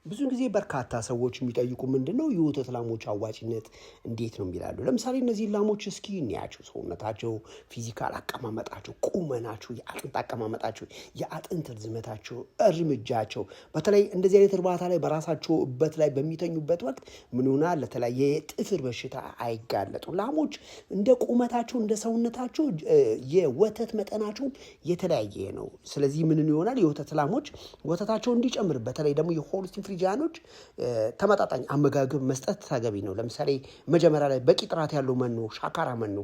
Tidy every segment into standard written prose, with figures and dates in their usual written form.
ብዙ ጊዜ በርካታ ሰዎች የሚጠይቁ ምንድነው የወተት ላሞች አዋጭነት እንዴት ነው ይላሉ። ለምሳሌ እነዚህ ላሞች እስኪ እንያቸው፣ ሰውነታቸው፣ ፊዚካል አቀማመጣቸው፣ ቁመናቸው፣ የአጥንት አቀማመጣቸው፣ የአጥንት ርዝመታቸው፣ እርምጃቸው በተለይ እንደዚህ አይነት እርባታ ላይ በራሳቸው እበት ላይ በሚተኙበት ወቅት ምን ይሆናል? ለተለያየ የጥፍር በሽታ አይጋለጡ። ላሞች እንደ ቁመታቸው እንደ ሰውነታቸው የወተት መጠናቸው የተለያየ ነው። ስለዚህ ምን ይሆናል? የወተት ላሞች ወተታቸው እንዲጨምር በተለይ ደግሞ የሆልስቲን ፍሪጂያኖች ተመጣጣኝ አመጋገብ መስጠት ተገቢ ነው። ለምሳሌ መጀመሪያ ላይ በቂ ጥራት ያለው መኖ፣ ሻካራ መኖ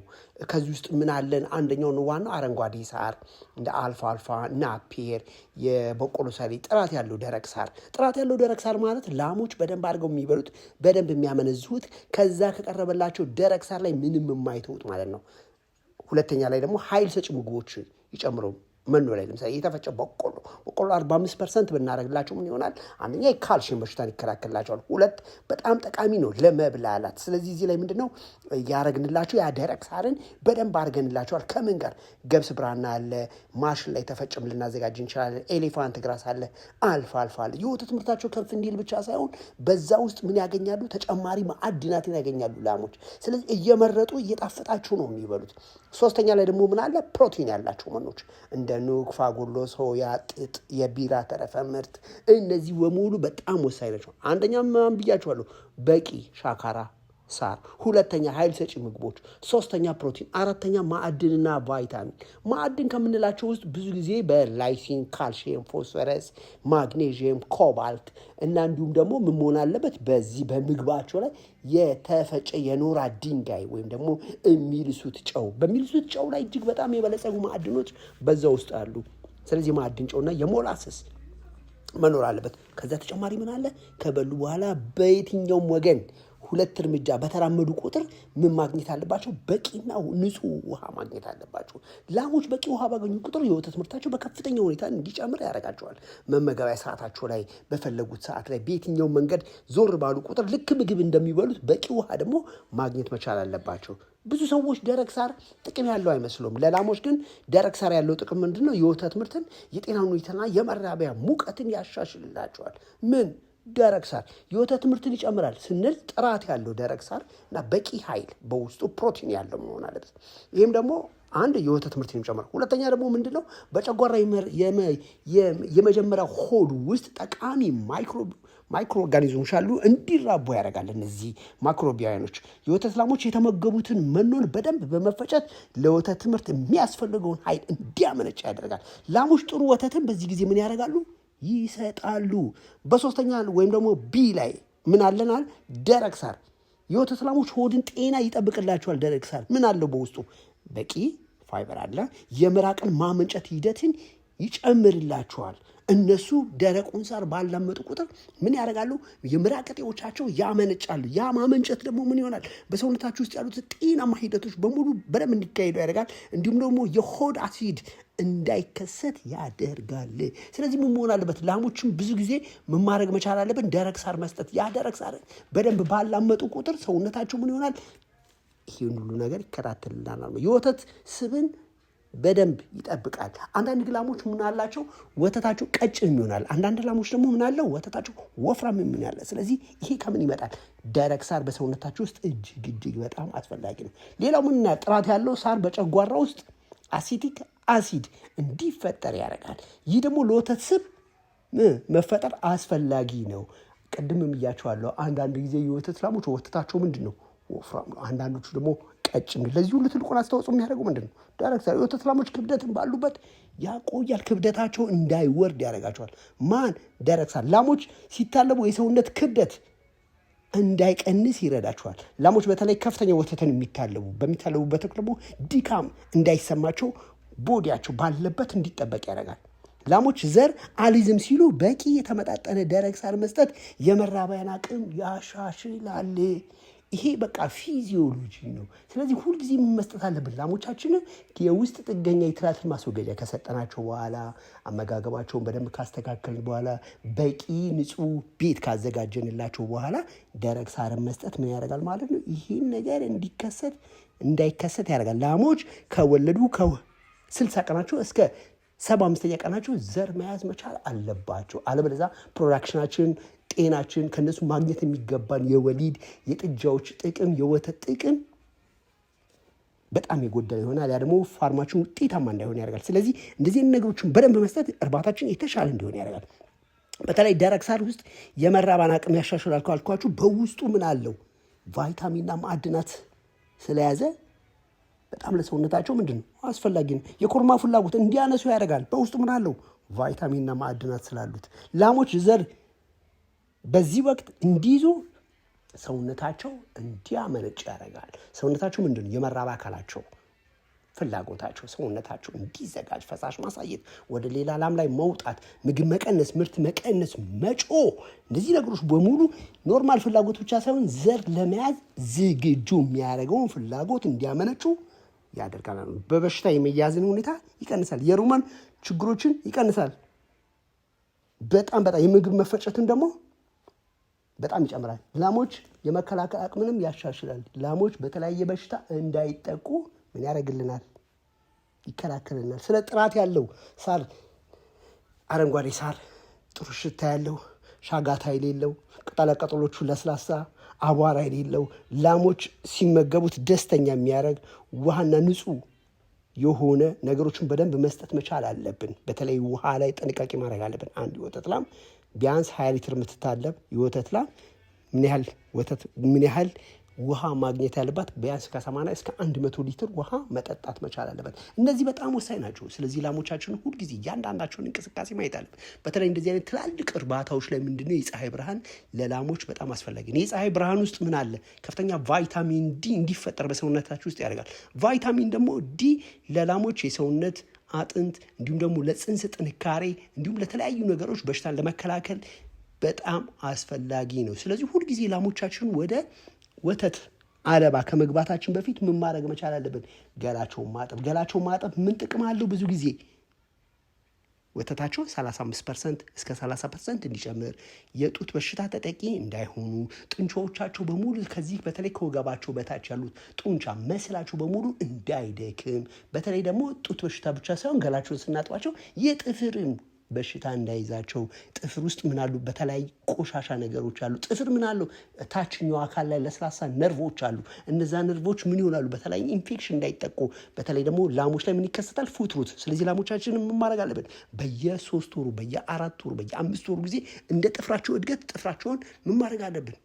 ከዚህ ውስጥ ምን አለን? አንደኛው ነው ዋናው አረንጓዴ ሳር እንደ አልፋ ናፒየር፣ የበቆሎ ሰሌ፣ ጥራት ያለው ደረቅ ሳር። ጥራት ያለው ደረቅ ሳር ማለት ላሞች በደንብ አድርገው የሚበሉት በደንብ የሚያመነዝሁት ከዛ ከቀረበላቸው ደረቅ ሳር ላይ ምንም የማይተውት ማለት ነው። ሁለተኛ ላይ ደግሞ ኃይል ሰጪ ምግቦች ይጨምሩ። መኖ ላይ ለምሳሌ የተፈጨ በቆሎ 45% ብናደርግላቸው ምን ይሆናል? አንደኛ የካልሽየም በሽታን ይከላከልላቸዋል። ሁለት በጣም ጠቃሚ ነው ለመብላላት። ስለዚህ እዚህ ላይ ምንድነው ያረግንላቸው? ያ ደረቅ ሳርን በደንብ አድርገንላቸዋል። ከምን ጋር? ገብስ ብራና አለ፣ ማሽን ላይ ተፈጭም ልናዘጋጅ እንችላለን። ኤሌፋንት ግራስ አለ፣ አልፋ አለ። የወተት ምርታቸው ከፍ እንዲል ብቻ ሳይሆን በዛ ውስጥ ምን ያገኛሉ? ተጨማሪ ማዕድናትን ያገኛሉ ላሞች። ስለዚህ እየመረጡ እየጣፈጣቸው ነው የሚበሉት። ሶስተኛ ላይ ደግሞ ምን አለ? ፕሮቲን ያላቸው መኖች እንደ ኑግ፣ ፋጉሎ፣ ሶያ፣ ጥጥ፣ የቢራ ተረፈ ምርት እነዚህ በሙሉ በጣም ወሳኝ ናቸው። አንደኛ ማን ብያቸዋለሁ? በቂ ሻካራ ሳር፣ ሁለተኛ ኃይል ሰጪ ምግቦች፣ ሶስተኛ ፕሮቲን፣ አራተኛ ማዕድንና ቫይታሚን። ማዕድን ከምንላቸው ውስጥ ብዙ ጊዜ በላይሲን፣ ካልሽየም፣ ፎስፈረስ፣ ማግኔዥየም፣ ኮባልት እና እንዲሁም ደግሞ ምን መሆን አለበት? በዚህ በምግባቸው ላይ የተፈጨ የኖራ ድንጋይ ወይም ደግሞ የሚልሱት ጨው፣ በሚልሱት ጨው ላይ እጅግ በጣም የበለጸጉ ማዕድኖች በዛ ውስጥ አሉ። ስለዚህ ማዕድን ጨውና የሞላሰስ መኖር አለበት። ከዛ ተጨማሪ ምን አለ? ከበሉ በኋላ በየትኛውም ወገን ሁለት እርምጃ በተራመዱ ቁጥር ምን ማግኘት አለባቸው? በቂና ንጹህ ውሃ ማግኘት አለባቸው። ላሞች በቂ ውሃ ባገኙ ቁጥር የወተት ምርታቸው በከፍተኛ ሁኔታ እንዲጨምር ያደርጋቸዋል። መመገቢያ ሰዓታቸው ላይ በፈለጉት ሰዓት ላይ በየትኛው መንገድ ዞር ባሉ ቁጥር ልክ ምግብ እንደሚበሉት በቂ ውሃ ደግሞ ማግኘት መቻል አለባቸው። ብዙ ሰዎች ደረቅ ሳር ጥቅም ያለው አይመስሉም። ለላሞች ግን ደረቅ ሳር ያለው ጥቅም ምንድነው? የወተት ምርትን፣ የጤና ሁኔታና የመራቢያ ሙቀትን ያሻሽልላቸዋል። ምን? ደረቅ ሳር የወተት ምርትን ይጨምራል ስንል ጥራት ያለው ደረቅ ሳር እና በቂ ኃይል በውስጡ ፕሮቲን ያለው መሆን አለበት። ይህም ደግሞ አንድ የወተት ምርትን ይጨምራል። ሁለተኛ ደግሞ ምንድነው? በጨጓራ የመጀመሪያ ሆዱ ውስጥ ጠቃሚ ማይክሮ ኦርጋኒዝሞች አሉ፣ እንዲራቡ ያደርጋል። እነዚህ ማይክሮቢያኖች የወተት ላሞች የተመገቡትን መኖን በደንብ በመፈጨት ለወተት ምርት የሚያስፈልገውን ኃይል እንዲያመነጭ ያደርጋል። ላሞች ጥሩ ወተትን በዚህ ጊዜ ምን ያደርጋሉ? ይሰጣሉ። በሶስተኛ ወይም ደግሞ ቢ ላይ ምን አለናል? ደረቅ ሳር የወተት ላሞች ሆድን ጤና ይጠብቅላቸዋል። ደረቅ ሳር ምን አለው በውስጡ? በቂ ፋይበር አለ። የምራቅን ማመንጨት ሂደትን ይጨምርላቸዋል። እነሱ ደረቁን ሳር ባላመጡ ቁጥር ምን ያደርጋሉ? የምራቅ እጢዎቻቸው ያመነጫሉ። ያ ማመንጨት ደግሞ ምን ይሆናል? በሰውነታችሁ ውስጥ ያሉት ጤናማ ሂደቶች በሙሉ በደንብ እንዲካሄዱ ያደርጋል። እንዲሁም ደግሞ የሆድ አሲድ እንዳይከሰት ያደርጋል። ስለዚህ ምን መሆን አለበት? ላሞችም ብዙ ጊዜ ምን ማድረግ መቻል አለብን? ደረቅ ሳር መስጠት። ያ ደረቅ ሳር በደንብ ባላመጡ ቁጥር ሰውነታቸው ምን ይሆናል? ይህን ሁሉ ነገር ይከታተልልናል። የወተት ስብን በደንብ ይጠብቃል። አንዳንድ ላሞች ምን አላቸው? ወተታቸው ቀጭን ይሆናል። አንዳንድ ላሞች ደግሞ ምን አለው? ወተታቸው ወፍራም ይሆናል። ስለዚህ ይሄ ከምን ይመጣል? ደረቅ ሳር በሰውነታቸው ውስጥ እጅግ በጣም አስፈላጊ ነው። ሌላው ምን? ጥራት ያለው ሳር በጨጓራ ውስጥ አሲቲክ አሲድ እንዲፈጠር ያደርጋል። ይህ ደግሞ ለወተት ስብ መፈጠር አስፈላጊ ነው። ቅድም ብያቸዋለሁ። አንዳንድ ጊዜ የወተት ላሞች ወተታቸው ምንድን ነው? ወፍራም ነው። አንዳንዶቹ ደግሞ ቀጭን። ለዚህ ሁሉ ትልቁን አስተዋጽኦ የሚያደርገው ምንድን ነው? ደረቅ ሳር። የወተት ላሞች ክብደትን ባሉበት ያቆያል። ክብደታቸው እንዳይወርድ ያደርጋቸዋል። ማን? ደረቅ ሳር። ላሞች ሲታለቡ የሰውነት ክብደት እንዳይቀንስ ይረዳቸዋል። ላሞች በተለይ ከፍተኛ ወተትን በሚታለቡበት ደግሞ ድካም እንዳይሰማቸው ቦዲያቸው ባለበት እንዲጠበቅ ያደርጋል። ላሞች ዘር አሊዝም ሲሉ በቂ የተመጣጠነ ደረቅ ሳር መስጠት የመራቢያን አቅም ያሻሽላል። ይሄ በቃ ፊዚዮሎጂ ነው። ስለዚህ ሁልጊዜ መስጠት አለብን። ላሞቻችንን የውስጥ ጥገኛ የትላትል ማስወገጃ ከሰጠናቸው በኋላ አመጋገባቸውን በደንብ ካስተካከልን በኋላ በቂ ንጹህ ቤት ካዘጋጀንላቸው በኋላ ደረቅ ሳርን መስጠት ምን ያደርጋል ማለት ነው? ይህን ነገር እንዳይከሰት ያደርጋል። ላሞች ከወለዱ 60 ቀናቸው እስከ 75ኛ ቀናቸው ዘር መያዝ መቻል አለባቸው። አለበለዚያ ፕሮዳክሽናችን፣ ጤናችን ከነሱ ማግኘት የሚገባን የወሊድ የጥጃዎች ጥቅም የወተት ጥቅም በጣም የጎደለ ይሆናል። ያ ደግሞ ፋርማችን ውጤታማ እንዳይሆን ያደርጋል። ስለዚህ እንደዚህ ነገሮችን በደንብ መስጠት እርባታችን የተሻለ እንዲሆን ያደርጋል። በተለይ ደረቅ ሳር ውስጥ የመራባን አቅም ያሻሽላል ካልኳችሁ በውስጡ ምን አለው? ቫይታሚንና ማዕድናት ስለያዘ በጣም ለሰውነታቸው ምንድን ነው አስፈላጊ ነው። የኮርማ ፍላጎት እንዲያነሱ ያደርጋል። በውስጡ ምን አለው? ቫይታሚንና ማዕድናት ስላሉት ላሞች ዘር በዚህ ወቅት እንዲይዙ ሰውነታቸው እንዲያመነጭ ያደርጋል። ሰውነታቸው ምንድን ነው የመራባ አካላቸው ፍላጎታቸው ሰውነታቸው እንዲዘጋጅ ፈሳሽ ማሳየት፣ ወደ ሌላ ላም ላይ መውጣት፣ ምግብ መቀነስ፣ ምርት መቀነስ፣ መጮ፣ እነዚህ ነገሮች በሙሉ ኖርማል ፍላጎት ብቻ ሳይሆን ዘር ለመያዝ ዝግጁ የሚያደርገውን ፍላጎት እንዲያመነጩ ያደርጋል። በበሽታ የመያዝን ሁኔታ ይቀንሳል። የሩመን ችግሮችን ይቀንሳል። በጣም የምግብ መፈጨትን ደግሞ በጣም ይጨምራል። ላሞች የመከላከል አቅምንም ያሻሽላል። ላሞች በተለያየ በሽታ እንዳይጠቁ ምን ያደርግልናል? ይከላከልናል። ስለ ጥራት ያለው ሳር፣ አረንጓዴ ሳር፣ ጥሩ ሽታ ያለው፣ ሻጋታ የሌለው፣ ቅጠላቅጠሎቹ ለስላሳ፣ አቧራ የሌለው፣ ላሞች ሲመገቡት ደስተኛ የሚያደርግ ውሃና ንጹህ የሆነ ነገሮችን በደንብ መስጠት መቻል አለብን። በተለይ ውሃ ላይ ጥንቃቄ ማድረግ አለብን። አንድ የወተት ላም ቢያንስ 20 ሊትር የምትታለብ የወተት ላም ምን ያህል ውሃ ማግኘት ያለባት? ቢያንስ ከ80 እስከ 100 ሊትር ውሃ መጠጣት መቻል አለበት። እነዚህ በጣም ወሳኝ ናቸው። ስለዚህ ላሞቻችን ሁልጊዜ እያንዳንዳቸውን እንቅስቃሴ ማየት አለበት። በተለይ እንደዚህ አይነት ትላልቅ እርባታዎች ላይ ምንድነው የፀሐይ ብርሃን ለላሞች በጣም አስፈላጊ ነው። የፀሐይ ብርሃን ውስጥ ምን አለ? ከፍተኛ ቫይታሚን ዲ እንዲፈጠር በሰውነታችሁ ውስጥ ያደርጋል። ቫይታሚን ደግሞ ዲ ለላሞች የሰውነት አጥንት እንዲሁም ደግሞ ለጽንስ ጥንካሬ እንዲሁም ለተለያዩ ነገሮች በሽታን ለመከላከል በጣም አስፈላጊ ነው። ስለዚህ ሁልጊዜ ላሞቻችን ወደ ወተት አለባ ከመግባታችን በፊት ምን ማድረግ መቻል አለብን? ገላቸውን ማጠብ ምን ጥቅም አለው? ብዙ ጊዜ ወተታቸው 35% እስከ 30% እንዲጨምር፣ የጡት በሽታ ተጠቂ እንዳይሆኑ፣ ጡንቻዎቻቸው በሙሉ ከዚህ በተለይ ከወገባቸው በታች ያሉት ጡንቻ መስላቸው በሙሉ እንዳይደክም፣ በተለይ ደግሞ ጡት በሽታ ብቻ ሳይሆን ገላቸውን ስናጥባቸው የጥፍርን በሽታ እንዳይዛቸው። ጥፍር ውስጥ ምን አሉ? በተለያዩ ቆሻሻ ነገሮች አሉ። ጥፍር ምን አለው? ታችኛው አካል ላይ ለስላሳ ነርቮች አሉ። እነዛ ነርቮች ምን ይሆናሉ? በተለያዩ ኢንፌክሽን እንዳይጠቁ። በተለይ ደግሞ ላሞች ላይ ምን ይከሰታል? ፉትሩት። ስለዚህ ላሞቻችንን ምን ማድረግ አለብን? በየ3 ወሩ፣ በየ4 ወሩ፣ በየ5 ወሩ ጊዜ እንደ ጥፍራቸው እድገት ጥፍራቸውን ምን ማድረግ አለብን?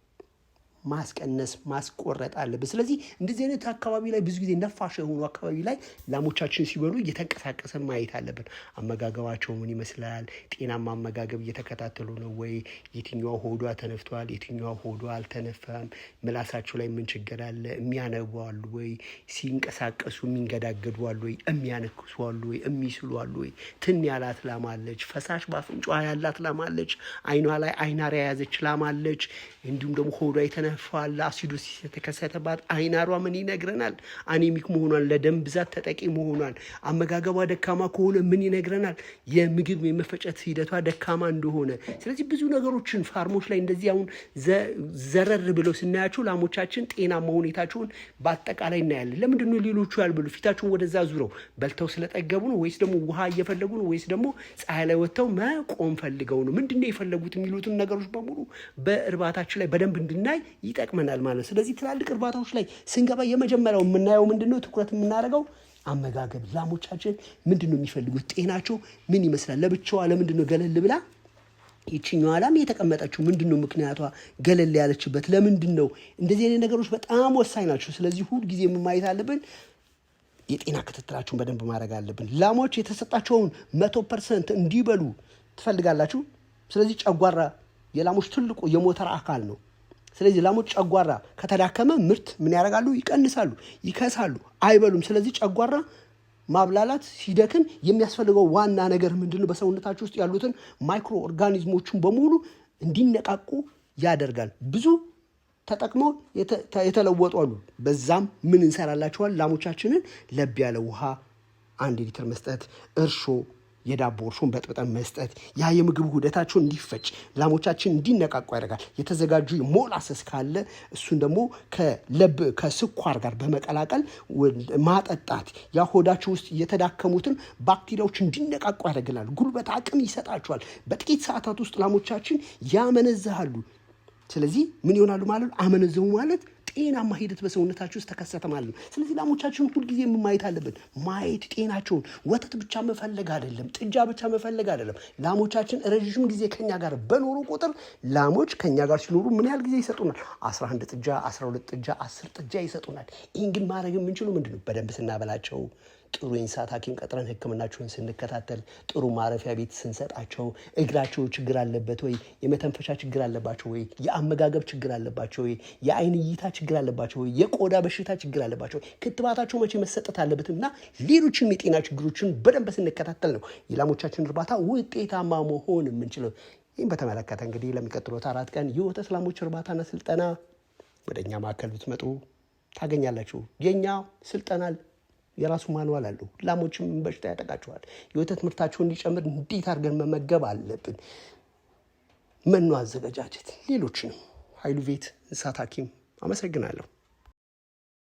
ማስቀነስ ማስቆረጥ አለብን። ስለዚህ እንደዚህ አይነት አካባቢ ላይ ብዙ ጊዜ ነፋሻ የሆኑ አካባቢ ላይ ላሞቻችን ሲበሉ እየተንቀሳቀሰ ማየት አለብን። አመጋገባቸው ምን ይመስላል? ጤናማ አመጋገብ እየተከታተሉ ነው ወይ? የትኛው ሆዷ ተነፍቷል? የትኛው ሆዷ አልተነፋም? ምላሳቸው ላይ ምን ችግር አለ? የሚያነቡ አሉ ወይ? ሲንቀሳቀሱ የሚንገዳገዱ አሉ ወይ? የሚያነክሱ አሉ ወይ? የሚስሉ አሉ ወይ? ትን ያላት ላም አለች። ፈሳሽ በአፍንጫዋ ያላት ላም አለች። አይኗ ላይ አይናር የያዘች ላም አለች። እንዲሁም ደግሞ ሆዷ የተነፋል። አሲዶሲስ የተከሰተባት አይናሯ ምን ይነግረናል? አኔሚክ መሆኗን፣ ለደም ብዛት ተጠቂ መሆኗን፣ አመጋገቧ ደካማ ከሆነ ምን ይነግረናል? የምግብ የመፈጨት ሂደቷ ደካማ እንደሆነ። ስለዚህ ብዙ ነገሮችን ፋርሞች ላይ እንደዚህ አሁን ዘረር ብለው ስናያቸው ላሞቻችን ጤናማ ሁኔታቸውን በአጠቃላይ እናያለን። ለምንድን ነው ሌሎቹ ያልበሉ? ፊታቸውን ወደዛ ዙረው በልተው ስለጠገቡ ነው ወይስ ደግሞ ውሃ እየፈለጉ ነው ወይስ ደግሞ ፀሐይ ላይ ወጥተው መቆም ፈልገው ነው? ምንድነው የፈለጉት የሚሉትን ነገሮች በሙሉ በእርባታችን ላይ በደንብ እንድናይ ይጠቅመናል ማለት ነው። ስለዚህ ትላልቅ እርባታዎች ላይ ስንገባ የመጀመሪያው የምናየው ምንድነው? ትኩረት የምናደርገው አመጋገብ። ላሞቻችን ምንድነው የሚፈልጉት? ጤናቸው ምን ይመስላል? ለብቻዋ ለምንድነው ገለል ብላ ይችኛዋ ላም የተቀመጠችው? ምንድነው ምክንያቷ ገለል ያለችበት? ለምንድነው? እንደዚህ አይነት ነገሮች በጣም ወሳኝ ናቸው። ስለዚህ ሁል ጊዜ ማየት አለብን። የጤና ክትትላችሁን በደንብ ማድረግ አለብን። ላሞች የተሰጣቸውን 100% እንዲበሉ ትፈልጋላችሁ። ስለዚህ ጨጓራ የላሞች ትልቁ የሞተር አካል ነው። ስለዚህ ላሞች ጨጓራ ከተዳከመ ምርት ምን ያደርጋሉ? ይቀንሳሉ፣ ይከሳሉ፣ አይበሉም። ስለዚህ ጨጓራ ማብላላት ሲደክም የሚያስፈልገው ዋና ነገር ምንድነው? በሰውነታችሁ ውስጥ ያሉትን ማይክሮ ኦርጋኒዝሞችን በሙሉ እንዲነቃቁ ያደርጋል። ብዙ ተጠቅመው የተለወጡ አሉ። በዛም ምን እንሰራላቸዋል? ላሞቻችንን ለብ ያለ ውሃ 1 ሊትር መስጠት፣ እርሾ የዳቦ እርሾን በጥብጠን መስጠት ያ የምግብ ውህደታቸው እንዲፈጭ ላሞቻችን እንዲነቃቁ ያደርጋል። የተዘጋጁ ሞላሰስ ካለ እሱን ደግሞ ከስኳር ጋር በመቀላቀል ማጠጣት ያ ሆዳቸው ውስጥ የተዳከሙትን ባክቴሪያዎች እንዲነቃቁ ያደርግላል። ጉልበት አቅም ይሰጣቸዋል። በጥቂት ሰዓታት ውስጥ ላሞቻችን ያመነዝሃሉ። ስለዚህ ምን ይሆናሉ ማለት ነው? አመነዘሙ ማለት ጤናማ ሂደት በሰውነታቸው ውስጥ ተከሰተ ማለት ነው። ስለዚህ ላሞቻችንን ሁልጊዜ ማየት አለብን። ማየት ጤናቸውን። ወተት ብቻ መፈለግ አይደለም፣ ጥጃ ብቻ መፈለግ አይደለም። ላሞቻችን ረዥም ጊዜ ከኛ ጋር በኖሩ ቁጥር ላሞች ከኛ ጋር ሲኖሩ ምን ያህል ጊዜ ይሰጡናል? 11 ጥጃ፣ 12 ጥጃ፣ 10 ጥጃ ይሰጡናል። ይህን ግን ማድረግ የምንችለው ምንድን ነው? በደንብ ስናበላቸው፣ ጥሩ የእንስሳት ሐኪም ቀጥረን ሕክምናቸውን ስንከታተል፣ ጥሩ ማረፊያ ቤት ስንሰጣቸው፣ እግራቸው ችግር አለበት ወይ፣ የመተንፈሻ ችግር አለባቸው ወይ፣ የአመጋገብ ችግር አለባቸው ወይ፣ የአይን እይታ ችግር አለባቸው ወይ፣ የቆዳ በሽታ ችግር አለባቸው ወይ፣ ክትባታቸው መቼ መሰጠት አለበት እና ሌሎችም የጤና ችግሮችን በደንብ ስንከታተል ነው የላሞቻችን እርባታ ውጤታማ መሆን የምንችለው። ይህም በተመለከተ እንግዲህ ለሚቀጥሉት 4 ቀን የወተት ላሞች እርባታና ስልጠና ወደኛ ማዕከል ብትመጡ ታገኛላችሁ። የኛ ስልጠና የራሱ ማንዋል አለው። ላሞችም በሽታ ያጠቃቸዋል። የወተት ምርታቸው እንዲጨምር እንዴት አድርገን መመገብ አለብን፣ መኖ አዘገጃጀት፣ ሌሎችንም ኃይሉ ቬት እንስሳት ሐኪም። አመሰግናለሁ።